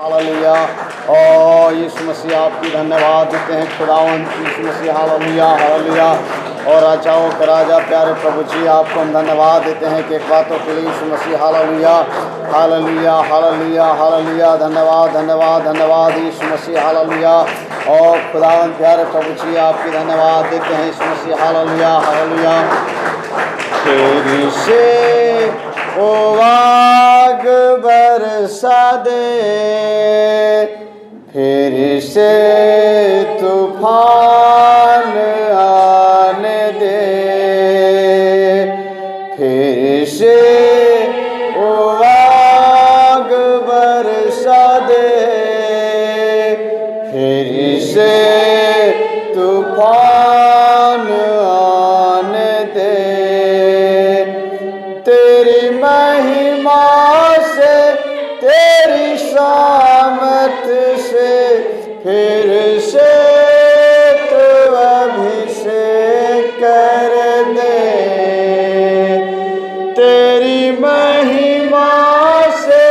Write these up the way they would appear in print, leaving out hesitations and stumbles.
Hallelujah. और यीशु मसीह आपकी धन्यवाद देते हैं खुदावंत यीशु मसीह। Hallelujah hallelujah. और राजाओं के राजा प्यारे प्रभु जी आपको हम धन्यवाद देते हैं कि एक बातों के लिए यीशु मसीह। Hallelujah hallelujah hallelujah hallelujah. धन्यवाद धन्यवाद धन्यवाद यीशु मसीह। हालेलुया। और खुदावंत प्यारे प्रभु जी आपकी धन्यवाद देते हैं यीशु मसीह। Hallelujah hallelujah. तेरी से ओ आग बरसा दे, फिर से तूफान आने दे, फिर से ओ आग बरसा दे, फिर से तूफान आने दे। तेरी महिमा से तेरी सामत से फिर से तू अभिषेक कर दे। तेरी महिमा से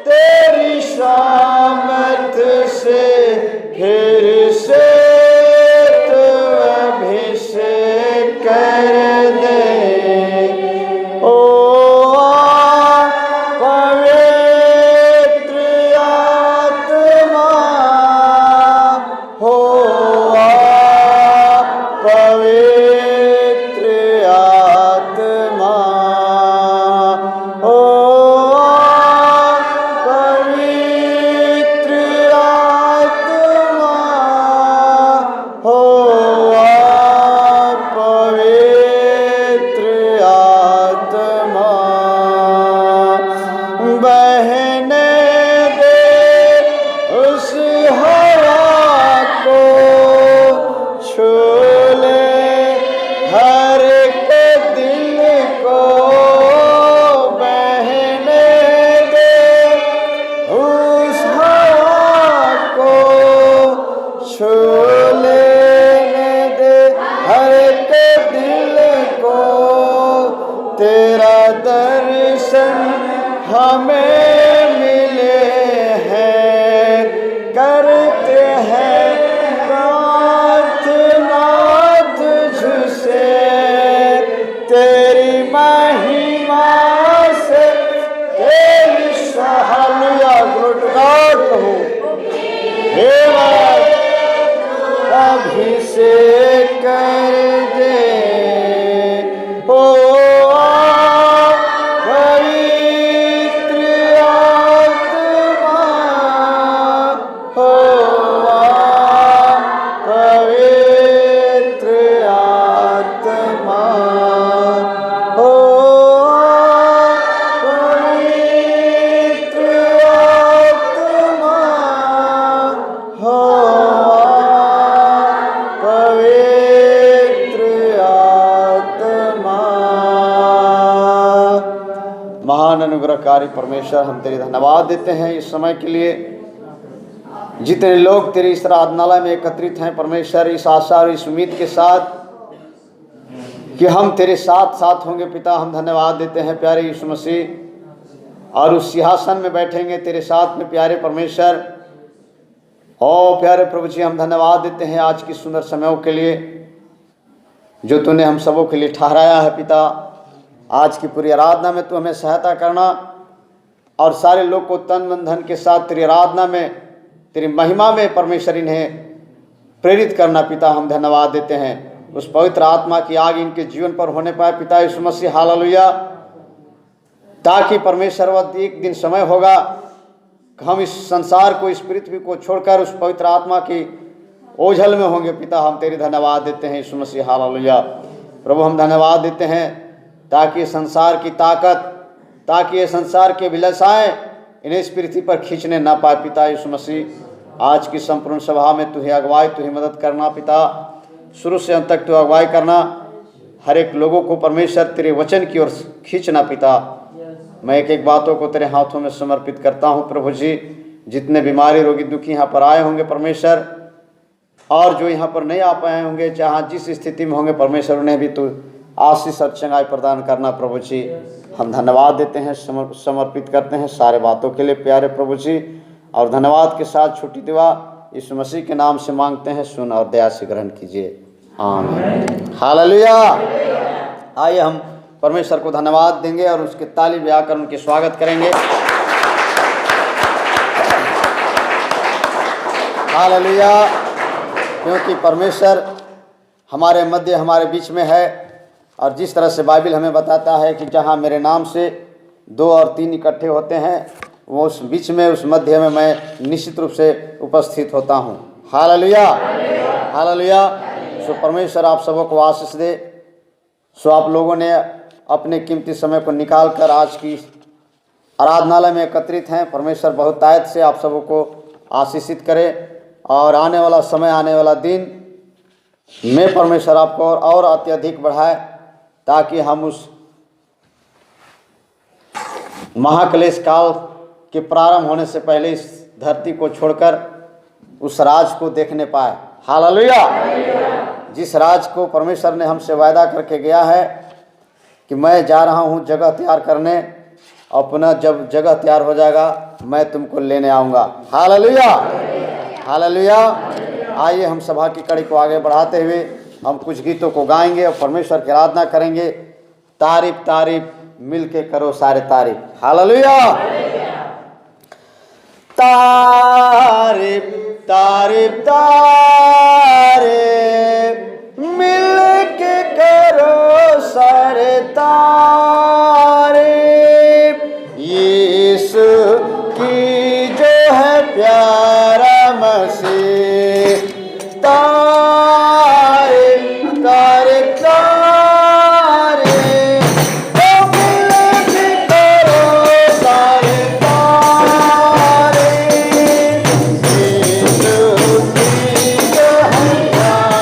तेरी सामत से फिर से तू अभिषेक कर दे। अनुग्रहकारी परमेश्वर, हम तेरी धन्यवाद देते हैं इस समय के लिए। जितने लोग तेरे इस आराधनालय में एकत्रित हैं परमेश्वर, इस आशा और इस उम्मीद के साथ कि हम तेरे साथ साथ होंगे पिता, हम धन्यवाद देते हैं प्यारे यीशु मसीह। और उस सिंहासन में बैठेंगे तेरे साथ में प्यारे परमेश्वर। और प्यारे प्रभु जी हम धन्यवाद देते हैं आज की सुंदर समयों के लिए जो तूने हम सबों के लिए ठहराया है पिता। आज की पूरी आराधना में तू हमें सहायता करना और सारे लोग को तन मन धन के साथ तेरी आराधना में, तेरी महिमा में परमेश्वर इन्हें प्रेरित करना पिता। हम धन्यवाद देते हैं उस पवित्र आत्मा की आग इनके जीवन पर होने पाए पिता यीशु मसीह। हालेलुया। ताकि परमेश्वर वह एक दिन समय होगा कि हम इस संसार को, इस पृथ्वी को छोड़कर उस पवित्र आत्मा की ओझल में होंगे पिता। हम तेरी धन्यवाद देते हैं यीशु मसीह। हालेलुया। प्रभु हम धन्यवाद देते हैं ताकि संसार की ताकत, ताकि ये संसार के विलासाएं इन्हें इस पृथ्वी पर खींचने ना पाए पिता यीशु मसीह। आज की संपूर्ण सभा में तू ही अगुवाई, तू ही मदद करना पिता। शुरू से अंत तक तू अगुवाई करना, हर एक लोगों को परमेश्वर तेरे वचन की ओर खींचना पिता। मैं एक एक बातों को तेरे हाथों में समर्पित करता हूँ प्रभु जी। जितने बीमारी रोगी दुखी यहाँ पर आए होंगे परमेश्वर, और जो यहाँ पर नहीं आ पाए होंगे, चाहे जिस स्थिति में होंगे परमेश्वर, उन्हें भी तू आशीष और चंगाई प्रदान करना प्रभु जी। हम धन्यवाद देते हैं, समर्पित करते हैं सारे बातों के लिए प्यारे प्रभु जी। और धन्यवाद के साथ छुट्टी दुआ यीशु मसीह के नाम से मांगते हैं, सुन और दया से ग्रहण कीजिए, आमीन। हालेलुया। आइए हम परमेश्वर को धन्यवाद देंगे और उसके ताली बजाकर उनके स्वागत करेंगे। हालेलुया। क्योंकि परमेश्वर हमारे मध्य हमारे बीच में है, और जिस तरह से बाइबल हमें बताता है कि जहाँ मेरे नाम से 2 और 3 इकट्ठे होते हैं, वो उस बीच में, उस मध्य में मैं निश्चित रूप से उपस्थित होता हूँ। Hallelujah, hallelujah. सो परमेश्वर आप सबों को आशीष दे। सो आप लोगों ने अपने कीमती समय को निकाल कर आज की आराधनालय में एकत्रित हैं। परमेश्वर बहुत आयत से आप सबों को आशीषित करे, और आने वाला समय, आने वाला दिन में परमेश्वर आपको और अत्यधिक बढ़ाए, ताकि हम उस महाक्लेश काल के प्रारंभ होने से पहले इस धरती को छोड़कर उस राज को देखने पाए। हालेलुया। जिस राज को परमेश्वर ने हमसे वायदा करके गया है कि मैं जा रहा हूँ जगह तैयार करने, अपना जब जगह तैयार हो जाएगा मैं तुमको लेने आऊँगा। Hallelujah, hallelujah. आइए हम सभा की कड़ी को आगे बढ़ाते हुए हम कुछ गीतों को गाएंगे और परमेश्वर की आराधना करेंगे। तारीफ तारीफ मिल के करो सारे तारीफ। हालेलुया। तारीफ तारीफ तारीफ मिल के करो सारे तारीफ, यीशु की जो है प्यारा मसीह। तारीफ तारीफ तारीफ मिल के करो सारे तारीफ, यीशु की जो है प्यारा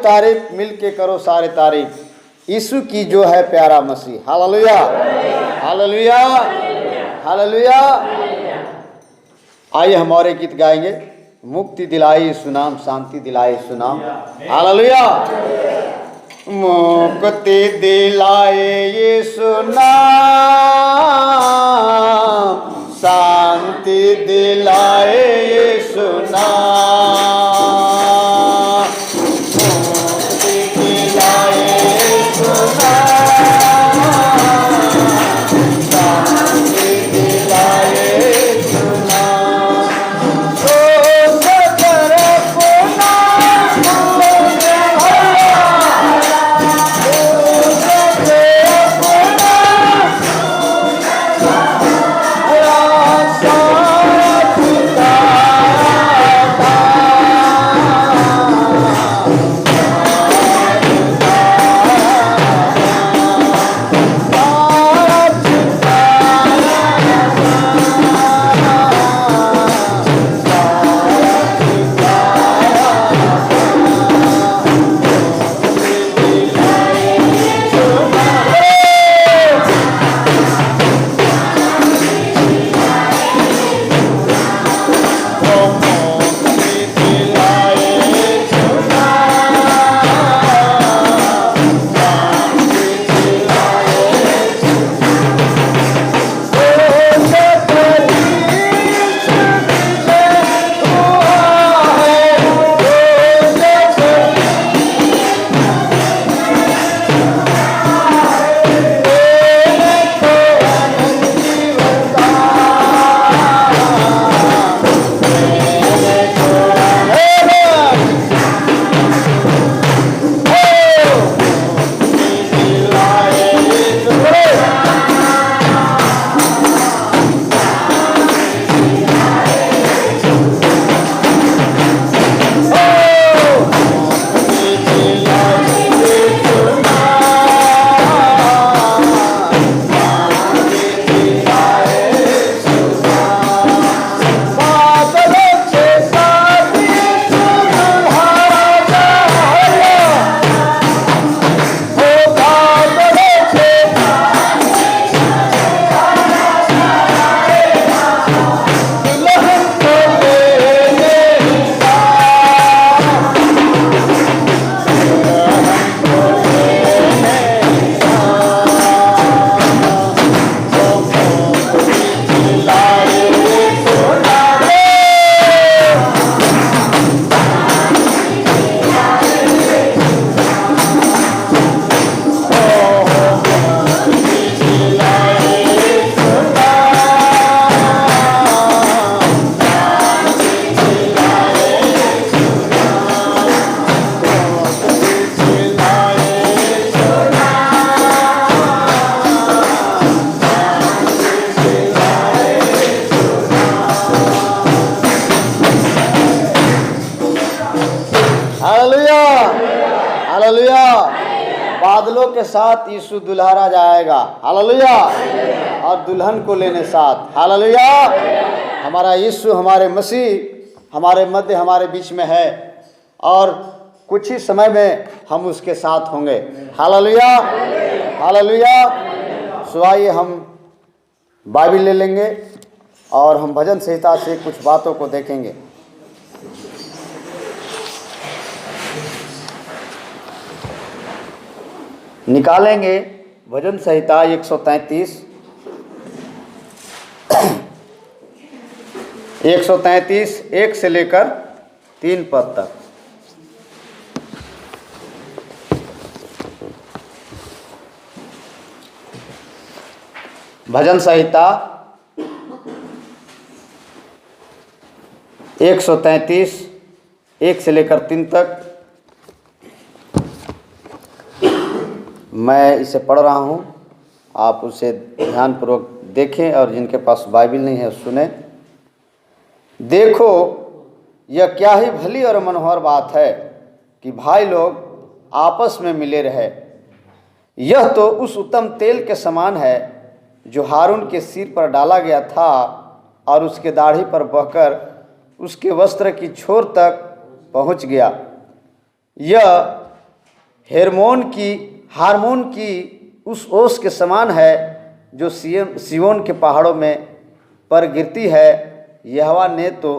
तारीफ मिल के करो सारे तारीफ यीशु की जो है प्यारा मसीह। Hallelujah hallelujah hallelujah. आइए हम और एक गीत गाएंगे। मुक्ति दिलाई सुनाम, शांति दिलाई सुनाम। हालेलुया। मुक्ति दिलाए यीशु नाम, शांति दिलाए यीशु नाम, मुक्ति दिलाए यीशु नाम, शांति दिलाए यीशु नाम। हालेलुया। बादलों के साथ यीशु दुल्हरा जाएगा। हालेलुया। और दुल्हन को लेने साथ। हालेलुया। हमारा यीशु, हमारे मसीह हमारे मध्य, हमारे बीच में है और कुछ ही समय में हम उसके साथ होंगे। Hallelujah hallelujah. सो आइए हम बाइबिल ले लेंगे और हम भजन संहिता से कुछ बातों को देखेंगे। निकालेंगे भजन संहिता 133 1 से लेकर 3 पद तक। भजन संहिता 133 1 से लेकर 3 तक। मैं इसे पढ़ रहा हूँ, आप उसे ध्यानपूर्वक देखें और जिनके पास बाइबिल नहीं है सुने। देखो, यह क्या ही भली और मनोहर बात है कि भाई लोग आपस में मिले रहे। यह तो उस उत्तम तेल के समान है जो हारून के सिर पर डाला गया था और उसके दाढ़ी पर बहकर उसके वस्त्र की छोर तक पहुँच गया। यह हार्मोन की उस ओस के समान है जो सिय्योन के पहाड़ों में पर गिरती है। यहोवा ने तो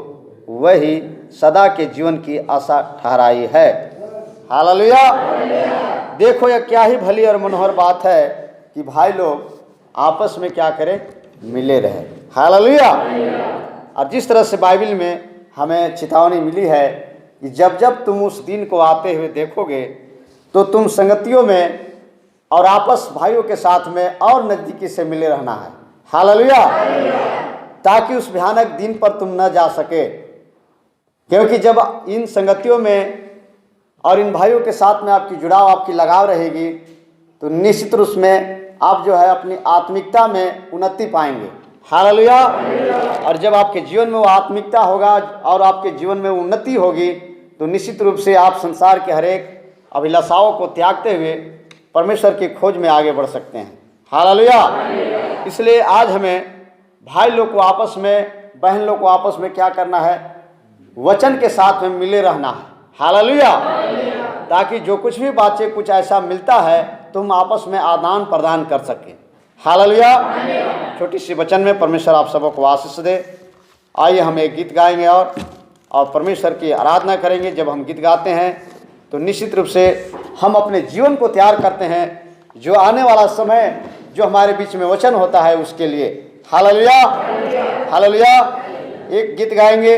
वही सदा के जीवन की आशा ठहराई है। हालेलुया। देखो यह क्या ही भली और मनोहर बात है कि भाई लोग आपस में क्या करें, मिले रहे। हालेलुया। और जिस तरह से बाइबल में हमें चेतावनी मिली है कि जब जब तुम उस दिन को आते हुए देखोगे तो तुम संगतियों में और आपस भाइयों के साथ में और नज़दीकी से मिले रहना है। हालेलुया। ताकि उस भयानक दिन पर तुम न जा सके, क्योंकि जब इन संगतियों में और इन भाइयों के साथ में आपकी जुड़ाव, आपकी लगाव रहेगी तो निश्चित रूप में आप जो है अपनी आत्मिकता में उन्नति पाएंगे। हालेलुया। और जब आपके जीवन में वो आत्मिकता होगा और आपके जीवन में उन्नति होगी तो निश्चित रूप से आप संसार के हरेक अभिलाषाओं को त्यागते हुए परमेश्वर की खोज में आगे बढ़ सकते हैं। हालेलुया। इसलिए आज हमें भाई लोग को आपस में, बहन लोग को आपस में क्या करना है, वचन के साथ में मिले रहना है। हालेलुया। ताकि जो कुछ भी बातें कुछ ऐसा मिलता है तुम आपस में आदान प्रदान कर सके। हालेलुया। छोटी सी वचन में परमेश्वर आप सबों को आशीष दे। आइए हम एक गीत गाएंगे और परमेश्वर की आराधना करेंगे। जब हम गीत गाते हैं तो निश्चित रूप से हम अपने जीवन को तैयार करते हैं जो आने वाला समय जो हमारे बीच में वचन होता है उसके लिए। हालेलुया। हालेलुया। एक गीत गाएंगे,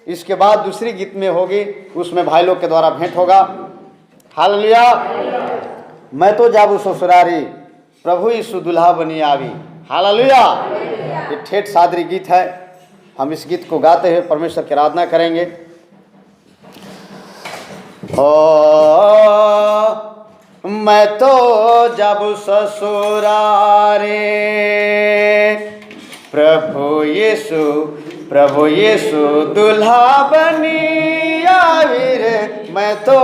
इसके बाद दूसरी गीत में होगी, उसमें भाई लोग के द्वारा भेंट होगा। हालेलुया। मैं तो जाबू ससुरारी, प्रभु यीशु दुल्हा बनी आवी। हालेलुया। ये ठेठ सादरी गीत है। हम इस गीत को गाते हुए परमेश्वर की आराधना करेंगे। मैं तो जब ससुरारे, प्रभु यीशु दुल्हा बनी आवी रे। मैं तो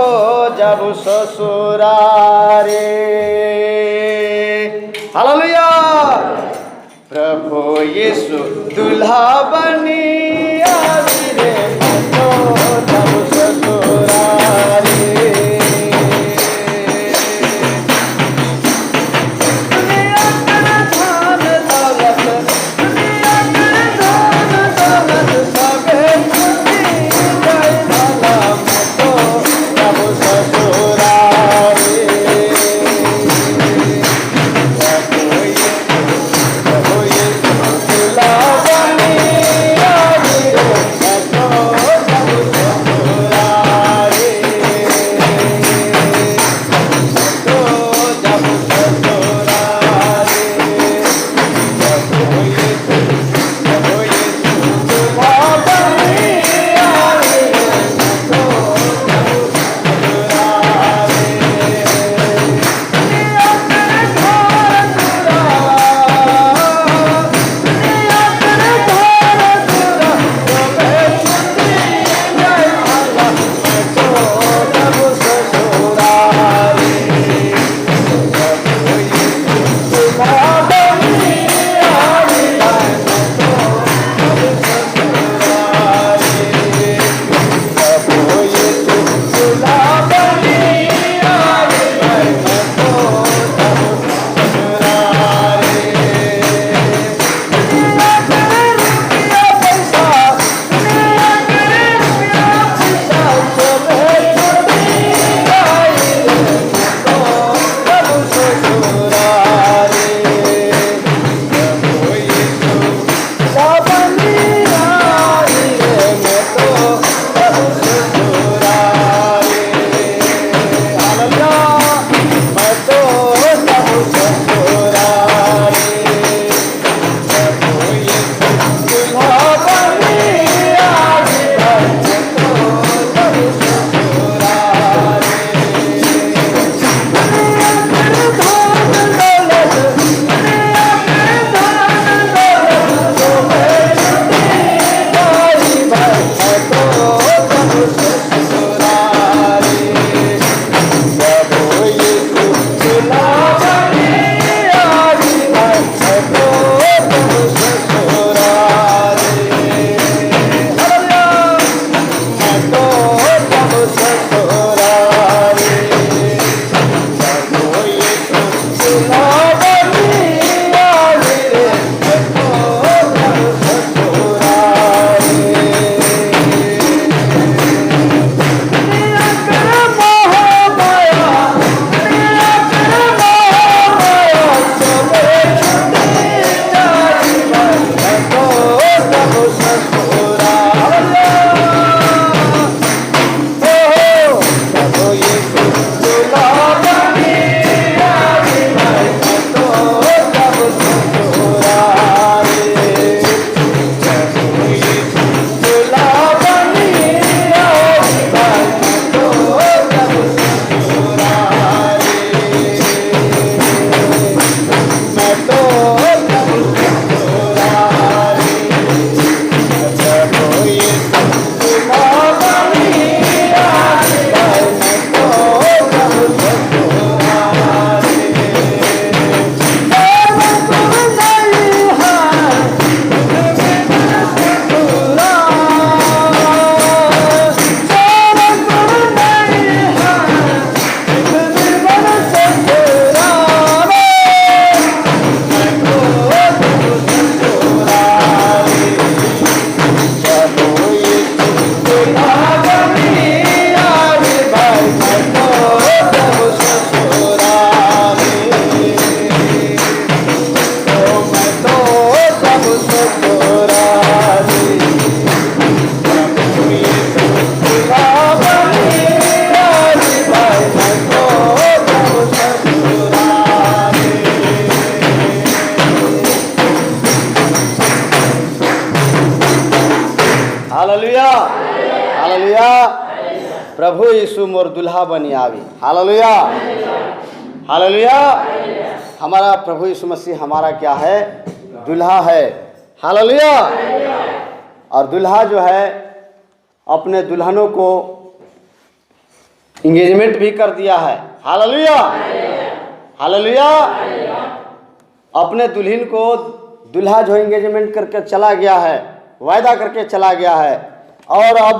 जब ससुरारे, हालेलुया। प्रभु यीशु दुल्हा बनी आवी रे। मैं तो जब ससुरारे, हालेलुया। प्रभु यीशु मोर दुल्हा बनी आवी। Hallelujah, hallelujah. हमारा प्रभु यीशु मसीह हमारा क्या है? दुल्हा है। हालेलुया। और दुल्हा जो है अपने दुल्हनों को इंगेजमेंट भी कर दिया है। Hallelujah, hallelujah. अपने दुल्हन को दुल्हा जो इंगेजमेंट करके चला गया है, वायदा करके चला गया है, और अब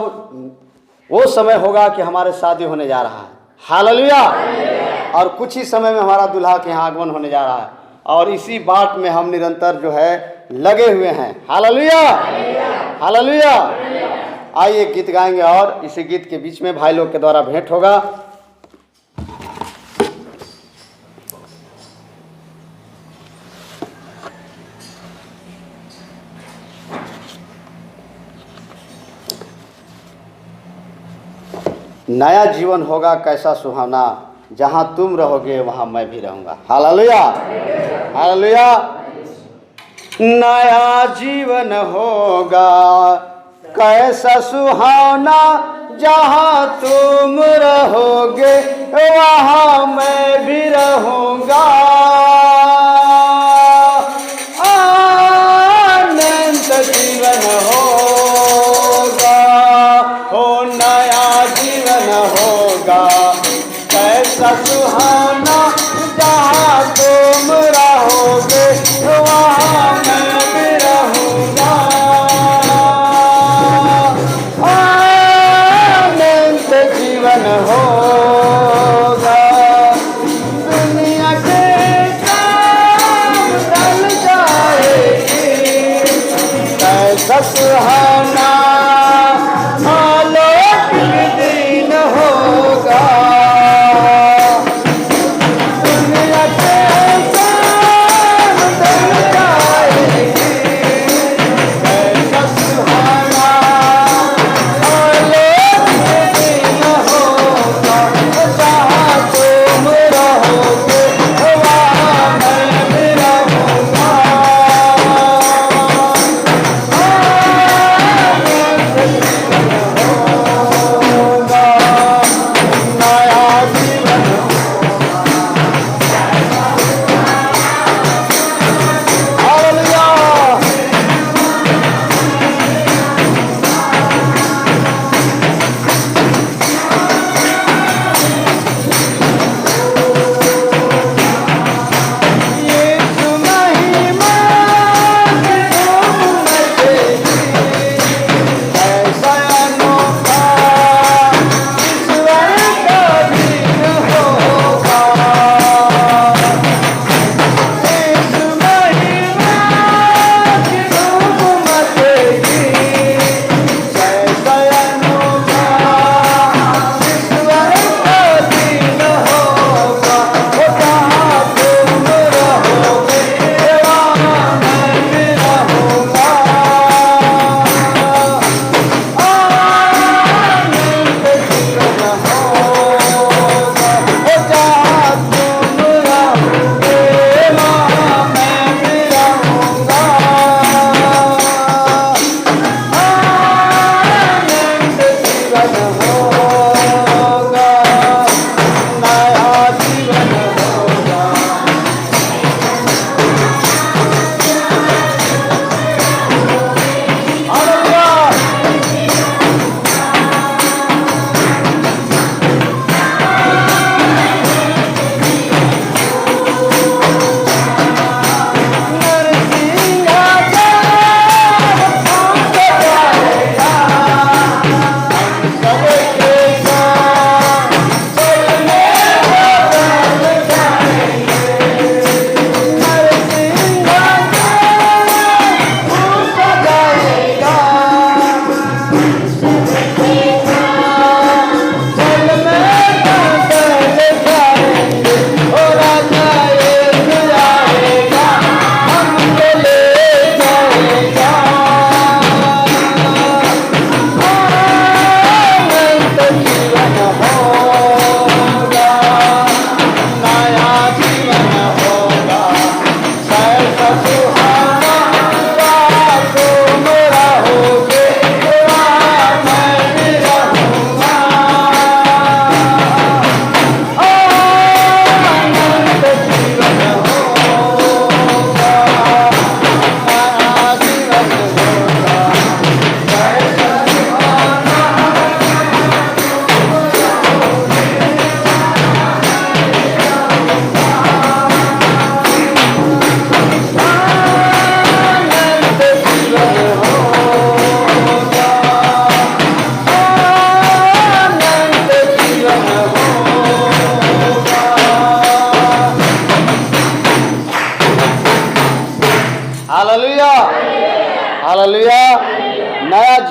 वो समय होगा कि हमारे शादी होने जा रहा है। हालेलुया। और कुछ ही समय में हमारा दुल्हा के यहाँ आगमन होने जा रहा है, और इसी बात में हम निरंतर जो है लगे हुए हैं। Hallelujah, hallelujah. आइए गीत गाएंगे, और इसी गीत के बीच में भाई लोग के द्वारा भेंट होगा। नया जीवन होगा कैसा सुहावना, जहाँ तुम रहोगे वहाँ मैं भी रहूँगा। Hallelujah, hallelujah. नया जीवन होगा कैसा सुहावना, जहाँ तुम रहोगे वहाँ मैं भी रहूँगा। अनंत जीवन होगा, हो नया जीवन होगा कैसा सुहाना, जहाँ तुम रहोगे वहाँ मैं भी रहूँगा। अनंत जीवन होगा, दुनिया के काम टल जाएगी, कैसा सुहाना अलौकिक दिन होगा। दुनिया के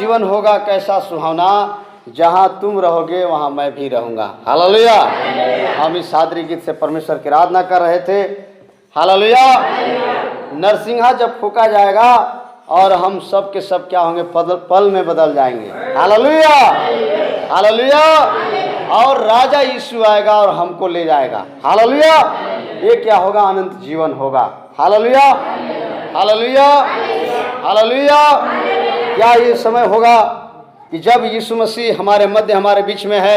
जीवन होगा कैसा सुहावना, जहाँ तुम रहोगे वहाँ मैं भी रहूँगा। हालेलुया। हम इस सादरी गीत से परमेश्वर की आराधना कर रहे थे। हालेलुया। नरसिंहा जब फूका जाएगा और हम सब के सब क्या होंगे, पल में बदल जाएंगे। Hallelujah, hallelujah. और राजा यीशु आएगा और हमको ले जाएगा। हालेलुया। ये क्या होगा, अनंत जीवन होगा। Hallelujah, hallelujah, hallelujah. क्या ये समय होगा कि जब यीशु मसीह हमारे मध्य हमारे बीच में है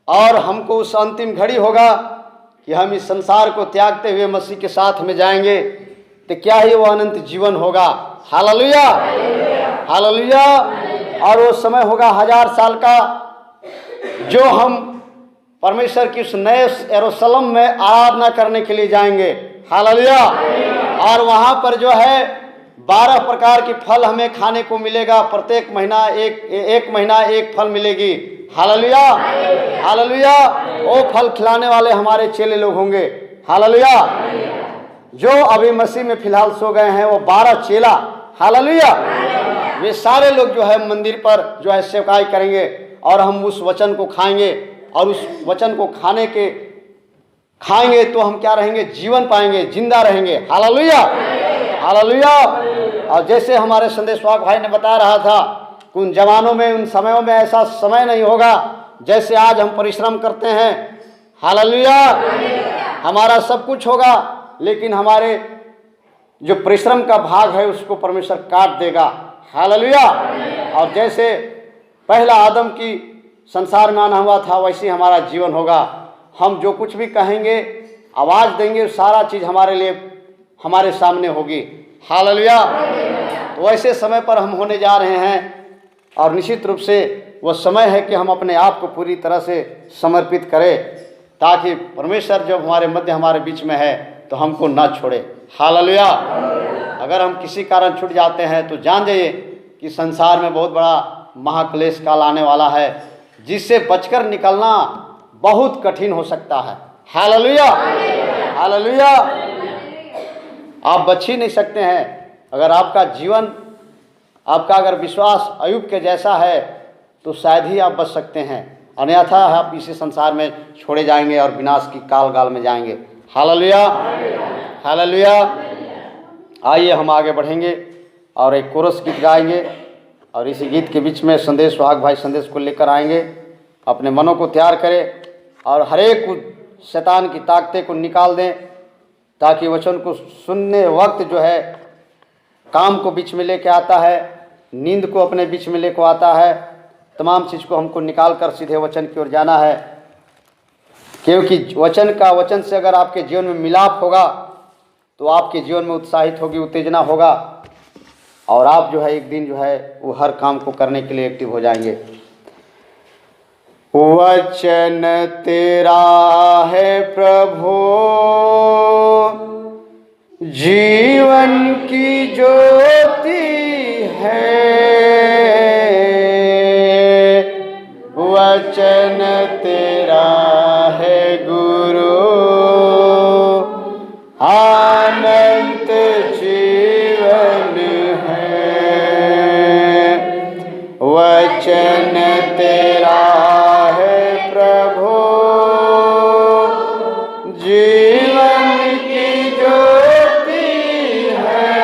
और हमको उस अंतिम घड़ी होगा कि हम इस संसार को त्यागते हुए मसीह के साथ में जाएंगे, तो क्या ही वो अनंत जीवन होगा। Hallelujah, hallelujah. और वो समय होगा 1000 साल का, जो हम परमेश्वर की उस नए यरूशलेम में आराधना करने के लिए जाएंगे। हालेलुया। और वहाँ पर जो है 12 प्रकार के फल हमें खाने को मिलेगा। प्रत्येक महीना एक महीना एक फल मिलेगी। Hallelujah, hallelujah. वो फल खिलाने वाले हमारे चेले लोग होंगे। हालेलुया। जो अभी मसीह में फिलहाल सो गए हैं वो 12 चेला, हालेलुया, वे सारे लोग जो है मंदिर पर जो है सेवकाई करेंगे और हम उस वचन को खाएंगे। और उस वचन को खाएंगे तो हम क्या रहेंगे, जीवन पाएंगे, जिंदा रहेंगे। Hallelujah, hallelujah. और जैसे हमारे संदेशवाहक भाई ने बता रहा था कि उन जवानों में, उन समयों में ऐसा समय नहीं होगा जैसे आज हम परिश्रम करते हैं। हालेलुया। हमारा सब कुछ होगा, लेकिन हमारे जो परिश्रम का भाग है उसको परमेश्वर काट देगा। हालेलुया। और जैसे पहला आदम की संसार में आना हुआ था, वैसे हमारा जीवन होगा। हम जो कुछ भी कहेंगे, आवाज़ देंगे, सारा चीज़ हमारे लिए हमारे सामने होगी। हालेलुया। तो वैसे समय पर हम होने जा रहे हैं और निश्चित रूप से वह समय है कि हम अपने आप को पूरी तरह से समर्पित करें, ताकि परमेश्वर जब हमारे मध्य हमारे बीच में है तो हमको ना छोड़े। हालेलुया। अगर हम किसी कारण छूट जाते हैं तो जान जाइए कि संसार में बहुत बड़ा महाक्लेश काल आने वाला है, जिससे बचकर निकलना बहुत कठिन हो सकता है। Hallelujah, hallelujah. आप बच ही नहीं सकते हैं। अगर आपका जीवन, आपका अगर विश्वास अय्यूब के जैसा है तो शायद ही आप बच सकते हैं, अन्यथा आप इसी संसार में छोड़े जाएंगे और विनाश की काल में जाएंगे। Hallelujah, hallelujah. आइए हम आगे बढ़ेंगे और एक कोरस गीत गाएंगे और इसी गीत के बीच में संदेश वाहक भाई संदेश को लेकर आएंगे। अपने मनों को तैयार करें और हर एक शैतान की ताकतें को निकाल दें, ताकि वचन को सुनने वक्त जो है काम को बीच में लेके आता है, नींद को अपने बीच में लेकर आता है, तमाम चीज़ को हमको निकाल कर सीधे वचन की ओर जाना है। क्योंकि वचन से अगर आपके जीवन में मिलाप होगा तो आपके जीवन में उत्साहित होगी, उत्तेजना होगा और आप जो है एक दिन जो है वो हर काम को करने के लिए एक्टिव हो जाएंगे। वचन तेरा है प्रभु जीवन की ज्योति है, वचन तेरा है गुरु अनंत जीवन है, वचन तेरा है प्रभु जीवन की ज्योति है,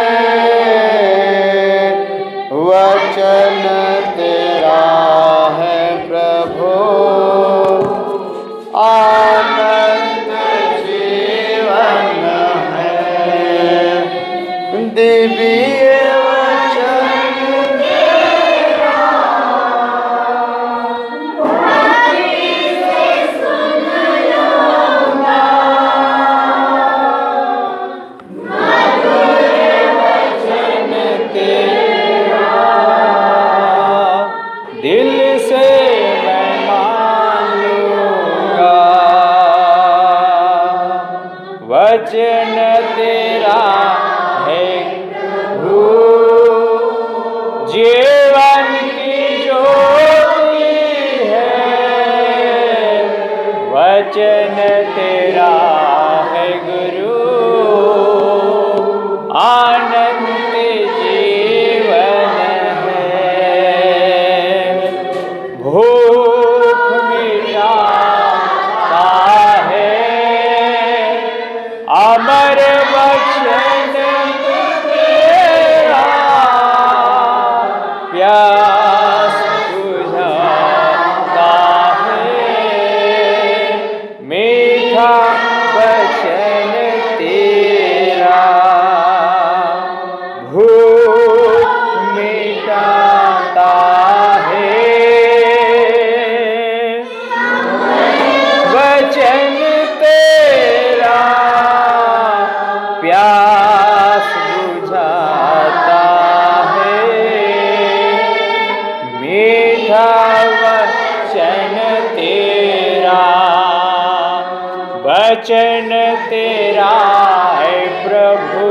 वचन तेरा है प्रभु आनंद जीवन है, दिव्य वचन तेरा है जीवन की ज्योति है, वचन तेरा है गुरु अनंत जीवन है, वचन तेरा है प्रभु,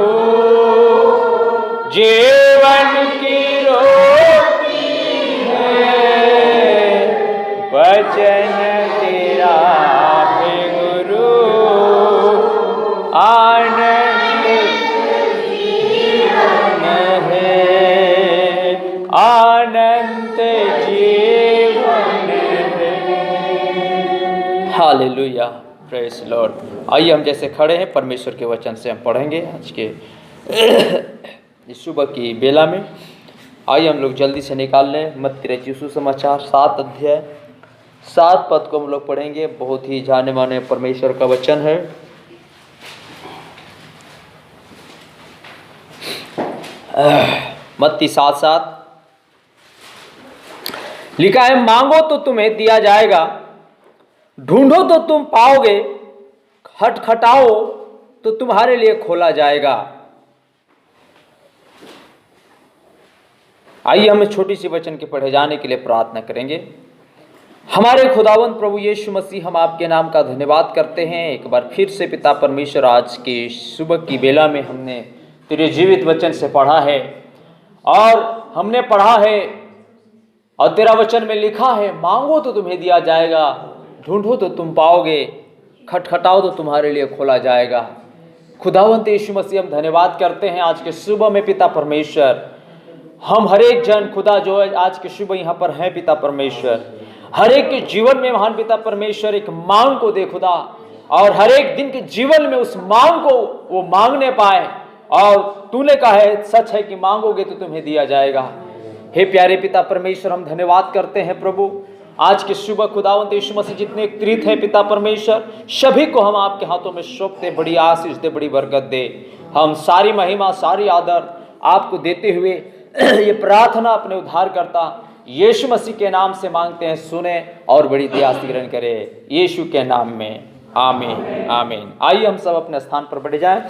जीवन की रोटी है। वचन तेरा है गुरु, आनंद जीवन है, आनंद जीवन है। Hallelujah, praise Lord. आइए हम जैसे खड़े हैं, परमेश्वर के वचन से हम पढ़ेंगे आज के इस सुबह की बेला में। आइए हम लोग जल्दी से निकाल लें मत्ती रचित सुसमाचार 7 अध्याय 7 पद को हम लोग पढ़ेंगे। बहुत ही जाने माने परमेश्वर का वचन है। मत्ती 7:7 लिखा है, मांगो तो तुम्हें दिया जाएगा, ढूंढो तो तुम पाओगे, खटखटाओ तो तुम्हारे लिए खोला जाएगा। आइए हम इस छोटी सी वचन के पढ़े जाने के लिए प्रार्थना करेंगे। हमारे खुदावंद प्रभु यीशु मसीह, हम आपके नाम का धन्यवाद करते हैं एक बार फिर से पिता परमेश्वर। आज की सुबह की बेला में हमने तेरे जीवित वचन से पढ़ा है, और हमने पढ़ा है और तेरा वचन में लिखा है, मांगो तो तुम्हें दिया जाएगा, ढूंढो तो तुम पाओगे, खटखटाओ तो तुम्हारे लिए खोला जाएगा। खुदावंत यीशु मसीह, हम धन्यवाद करते हैं आज के सुबह में पिता परमेश्वर। हम हर एक जन खुदा जो है आज के सुबह यहाँ पर हैं पिता परमेश्वर, हर एक के जीवन में महान पिता परमेश्वर एक मांग को दे खुदा, और हर एक दिन के जीवन में उस मांग को वो मांगने पाए। और तूने कहा है, सच है कि मांगोगे तो तुम्हें दिया जाएगा। हे प्यारे पिता परमेश्वर, हम धन्यवाद करते हैं प्रभु आज के सुबह खुदावंत यीशु मसीह। जितने एकत्रित हैं पिता परमेश्वर, सभी को हम आपके हाथों में सौंपते, बड़ी आशीष दे, बड़ी बरकत दे। हम सारी महिमा सारी आदर आपको देते हुए ये प्रार्थना अपने उद्धारकर्ता यीशु मसीह के नाम से मांगते हैं, सुने और बड़ी दया से ग्रहण करे, यीशु के नाम में, आमीन आमीन। आइए हम सब अपने स्थान पर बैठ जाएं।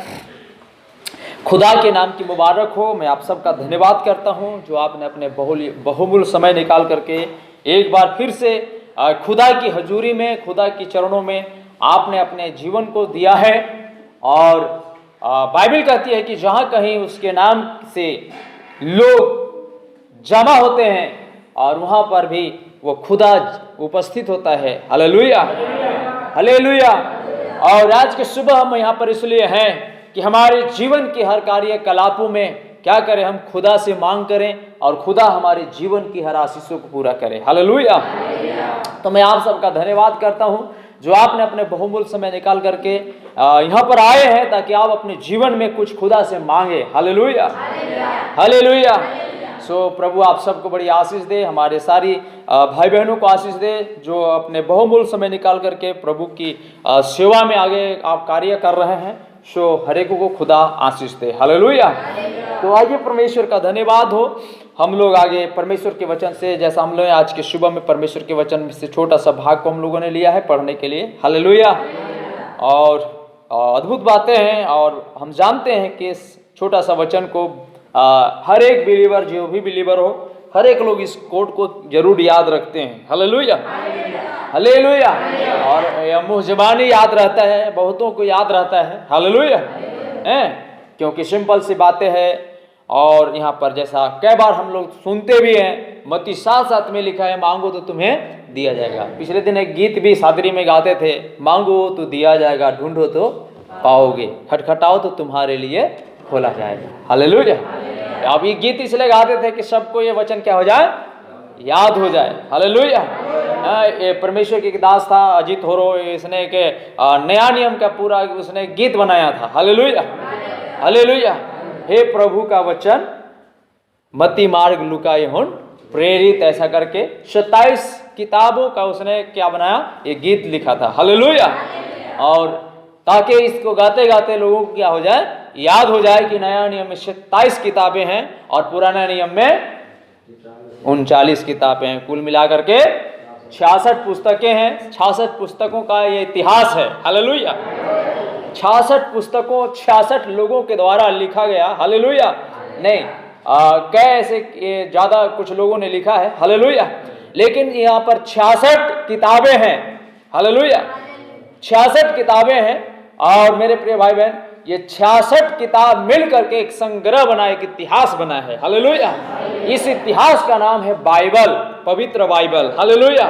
खुदा के नाम की मुबारक हो। मैं आप सबका धन्यवाद करता हूं जो आपने अपने बहुमूल्य समय निकाल करके एक बार फिर से खुदा की हजूरी में, खुदा की चरणों में आपने अपने जीवन को दिया है। और बाइबल कहती है कि जहाँ कहीं उसके नाम से लोग जमा होते हैं और वहाँ पर भी वो खुदा उपस्थित होता है। Hallelujah, hallelujah. और आज के सुबह हम यहाँ पर इसलिए हैं कि हमारे जीवन के हर कार्यकलापों में क्या करें, हम खुदा से मांग करें और खुदा हमारे जीवन की हर आशीषों को पूरा करे। हालेलुया। तो मैं आप सबका धन्यवाद करता हूँ जो आपने अपने बहुमूल्य समय निकाल करके यहाँ पर आए हैं ताकि आप अपने जीवन में कुछ खुदा से मांगे। Hallelujah, hallelujah. सो प्रभु आप सबको बड़ी आशीष दे, हमारे सारी भाई बहनों को आशीष दे जो अपने बहुमूल्य समय निकाल करके प्रभु की सेवा में आगे आप कार्य कर रहे हैं। सो हर एक को खुदा आशीष दे। हालेलुया। तो आइए परमेश्वर का धन्यवाद हो। हम लोग आगे परमेश्वर के वचन से, जैसा हम लोग आज के सुबह में परमेश्वर के वचन से छोटा सा भाग को हम लोगों ने लिया है पढ़ने के लिए। हालेलुया। और अद्भुत बातें हैं, और हम जानते हैं कि इस छोटा सा वचन को हर एक बिलीवर, जो भी बिलीवर हो, हर एक लोग इस कोड को जरूर याद रखते हैं। Hallelujah, hallelujah. और मुँह ज़बानी याद रहता है, बहुतों को याद रहता है। हालेलुया, क्योंकि सिंपल सी बातें हैं। और यहाँ पर जैसा कई बार हम लोग सुनते भी हैं, मत्ती 7:7 में लिखा है, मांगो तो तुम्हें दिया जाएगा। पिछले दिन एक गीत भी सादरी में गाते थे, मांगो तो दिया जाएगा, ढूंढो तो पाओगे, खटखटाओ तो तुम्हारे लिए खोला जाएगा। हालेलुया। अब ये गीत इसलिए गाते थे कि सबको ये वचन क्या हो जाए, याद हो जाए। हालेलुया। ये परमेश्वर की दास था अजीत होरो, इसने के नया नियम का पूरा उसने गीत बनाया था। Hallelujah, hallelujah. हे प्रभु का वचन, मत्ती, मार्क, लूका, यूहन्ना प्रेरित, ऐसा करके 27 किताबों का उसने क्या बनाया, ये गीत लिखा था। हालेलुया। और ताकि इसको गाते गाते लोगों को क्या हो जाए, याद हो जाए कि नया नियम में 27 किताबें हैं और पुराना नियम में 39 किताबें हैं। कुल मिलाकर के 66 पुस्तकें हैं। 66 पुस्तकों का ये इतिहास है। हालेलुया। 66 पुस्तकों 66 लोगों के द्वारा लिखा गया। हालेलुया। नहीं, कैसे ज़्यादा कुछ लोगों ने लिखा है। हालेलुया। लेकिन यहाँ पर 66 किताबें हैं। हालेलुया, 66 किताबें हैं। और मेरे प्रिय भाई बहन, ये 66 किताब मिल करके एक संग्रह बना, एक इतिहास बना है। हालेलुया। इस इतिहास का नाम है बाइबल, पवित्र बाइबल। हालेलुया।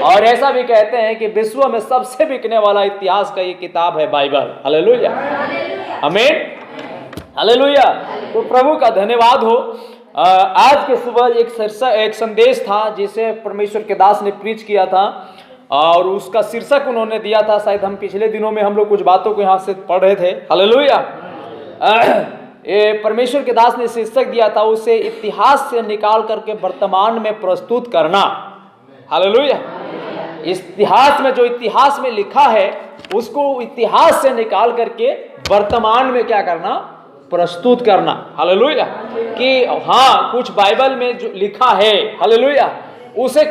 और ऐसा भी कहते हैं कि विश्व में सबसे बिकने वाला इतिहास का ये किताब है बाइबल। हालेलुया। आमीन। हालेलुया। तो प्रभु का धन्यवाद हो। आज के सुबह एक संदेश था जिसे परमेश्वर के दास ने प्रीच किया था, और उसका शीर्षक उन्होंने दिया था, शायद हम पिछले दिनों में हम लोग कुछ बातों को यहाँ से पढ़ रहे थे। हालेलुया। ये परमेश्वर के दास ने शीर्षक दिया था, उसे इतिहास से निकाल करके वर्तमान में प्रस्तुत करना। हालेलुया। इतिहास में जो इतिहास में लिखा है उसको इतिहास से निकाल करके वर्तमान में क्या करना, प्रस्तुत करना। हालेलुया। कि हाँ, कुछ बाइबल में जो लिखा है, हालेलुया, उसे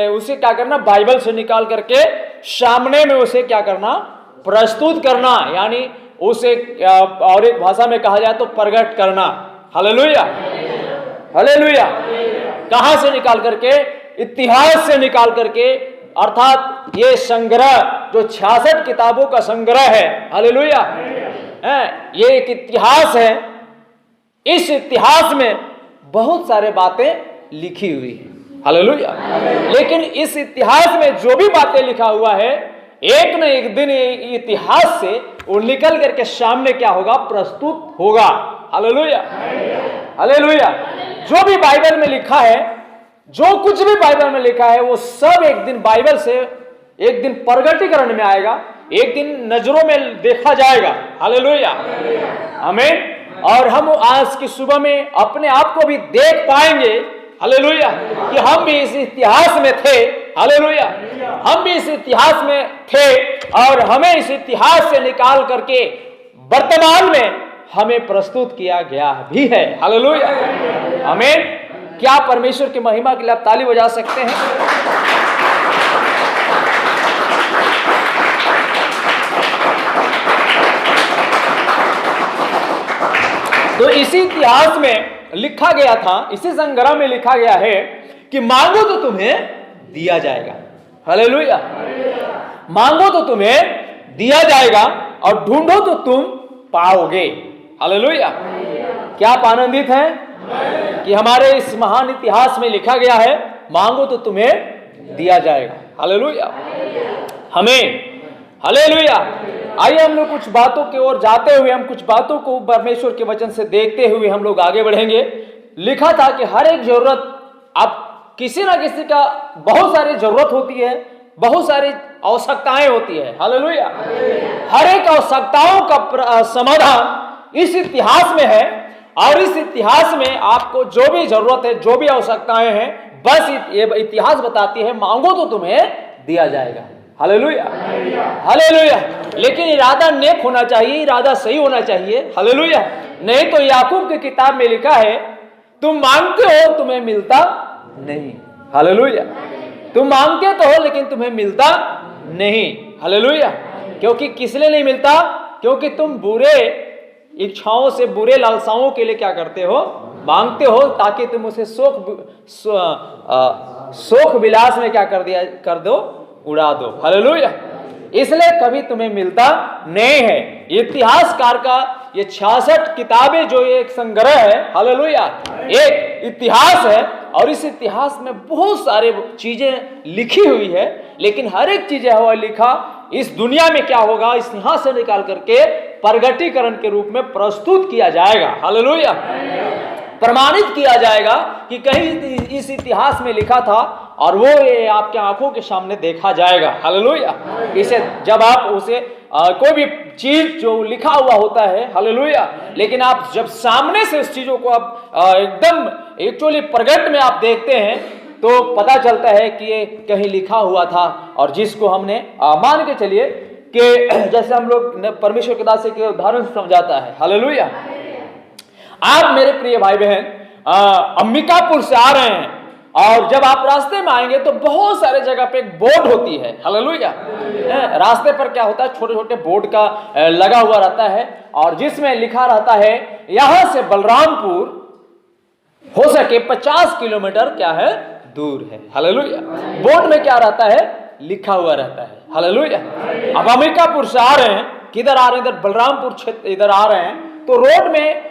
उसे क्या करना, बाइबल से निकाल करके सामने में उसे क्या करना, प्रस्तुत करना, यानी उसे और एक भाषा में कहा जाए तो प्रकट करना। हालेलुया। हालेलुया। कहां से निकाल करके, इतिहास से निकाल करके, अर्थात ये संग्रह जो 66 किताबों का संग्रह है, हालेलुया, ये एक इतिहास है। इस इतिहास में बहुत सारे बातें लिखी हुई है। हालेलुया। लेकिन इस इतिहास में जो भी बातें लिखा हुआ है, एक न एक दिन इतिहास से वो निकल करके सामने क्या होगा, प्रस्तुत होगा। हालेलुया। हालेलुया। जो भी बाइबल में लिखा है, जो कुछ भी बाइबल में लिखा है, वो सब एक दिन बाइबल से एक दिन प्रगटीकरण में आएगा, एक दिन नजरों में देखा जाएगा। हालेलुया। आमीन। और हम आज की सुबह में अपने आप को भी देख पाएंगे, हालेलुया, कि हम भी इस इतिहास में थे। हालेलुया। हम भी इस इतिहास में थे और हमें इस इतिहास से निकाल करके वर्तमान में हमें प्रस्तुत किया गया भी है। हालेलुया। आमीन। क्या परमेश्वर की महिमा के लिए आप ताली बजा सकते हैं? तो इसी इतिहास में लिखा गया था, इसी संग्रह में लिखा गया है कि मांगो तो तुम्हें दिया जाएगा। हालेलुया। मांगो तो तुम्हें दिया जाएगा और ढूंढो तो तुम पाओगे। हालेलुया। क्या आप आनंदित हैं कि हमारे इस महान इतिहास में लिखा गया है, मांगो तो तुम्हें दिया जाएगा। हालेलुया। हमें, हालेलुया। आइए हम लोग कुछ बातों की ओर जाते हुए, हम कुछ बातों को परमेश्वर के वचन से देखते हुए हम लोग आगे बढ़ेंगे। लिखा था कि हर एक जरूरत, आप किसी ना किसी का बहुत सारी जरूरत होती है, बहुत सारी आवश्यकताएं होती है। हालेलुया। हर एक आवश्यकताओं का समाधान इस इतिहास में है, और इस इतिहास में आपको जो भी जरूरत है, जो भी आवश्यकताएं हैं, बस ये इतिहास बताती है, मांगो तो तुम्हें दिया जाएगा। हालेलुया। हालेलुया। लेकिन इरादा नेक होना चाहिए, इरादा सही होना चाहिए। हालेलुया। नहीं तो याकूब की किताब में लिखा है, तुम मांगते हो तुम्हें मिलता नहीं। हालेलुया। तुम मांगते तो हो लेकिन तुम्हें मिलता नहीं। हालेलुया। क्योंकि किस लिए नहीं मिलता? क्योंकि तुम बुरे इच्छाओं से, बुरे लालसाओं के लिए क्या करते हो, मांगते हो, ताकि तुम उसे शोक विलास में क्या कर दो, उड़ा दो। हालेलुया। इसलिए कभी तुम्हें मिलता नहीं है। इतिहासकार का ये 66 किताबें जो एक संग्रह है, हालेलुया, एक इतिहास है, और इस इतिहास में बहुत सारे चीजें लिखी हुई है, लेकिन हर एक चीज है वो लिखा इस दुनिया में क्या होगा, इस यहाँ से निकाल करके प्रगटीकरण के रूप में प्रस्तुत किया जाएगा। हालेलुया। प्रमाणित किया जाएगा कि कहीं इस इतिहास में लिखा था, और वो ये आपके आंखों के सामने देखा जाएगा। हालेलुया। इसे जब आप उसे कोई भी चीज जो लिखा हुआ होता है, हालेलुया, लेकिन आप जब सामने से उस चीजों को आप एकदम एक्चुअली प्रगट में आप देखते हैं, तो पता चलता है कि ये कहीं लिखा हुआ था, और जिसको हमने मान के चलिए कि जैसे हम लोग परमेश्वर के दास के उदाहरण से समझाता है। हालेलुया। आप मेरे प्रिय भाई बहन अंबिकापुर से आ रहे हैं, और जब आप रास्ते में आएंगे तो बहुत सारे जगह पे एक बोर्ड होती है। हालेलुया। रास्ते पर क्या होता है, छोटे छोटे बोर्ड का लगा हुआ रहता है, और जिसमें लिखा रहता है यहां से बलरामपुर हो सके 50 किलोमीटर क्या है, दूर है। हालेलुया। बोर्ड में क्या रहता है, लिखा हुआ रहता है। हालेलुया। अब अंबिकापुर से आ रहे हैं, किधर आ रहे हैं, इधर बलरामपुर क्षेत्र इधर आ रहे हैं, तो रोड में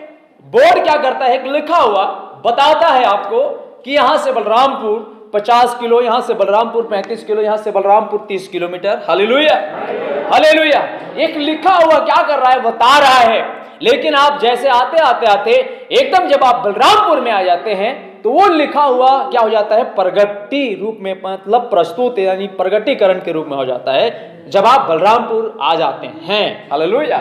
बोर्ड क्या करता है, लिखा हुआ बताता है आपको कि यहां से बलरामपुर 50 किलो, यहां से बलरामपुर 35 किलो, यहां से बलरामपुर 30 किलोमीटर। Hallelujah, hallelujah. एक लिखा हुआ क्या कर रहा है, बता रहा है। लेकिन आप जैसे आते आते आते एकदम जब आप बलरामपुर में आ जाते हैं तो वो लिखा हुआ क्या हो जाता है, प्रगति रूप में, मतलब प्रस्तुत यानी प्रगटीकरण के रूप में हो जाता है जब आप बलरामपुर आ जाते हैं। हालेलुया।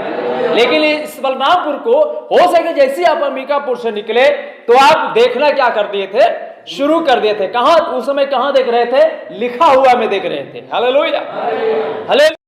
लेकिन इस बलरामपुर को हो सके जैसे आप अंबिकापुर से निकले तो आप देखना क्या कर दिए थे, शुरू कर दिए थे। कहां उस समय कहां देख रहे थे, लिखा हुआ में देख रहे थे। Hallelujah, hallelujah.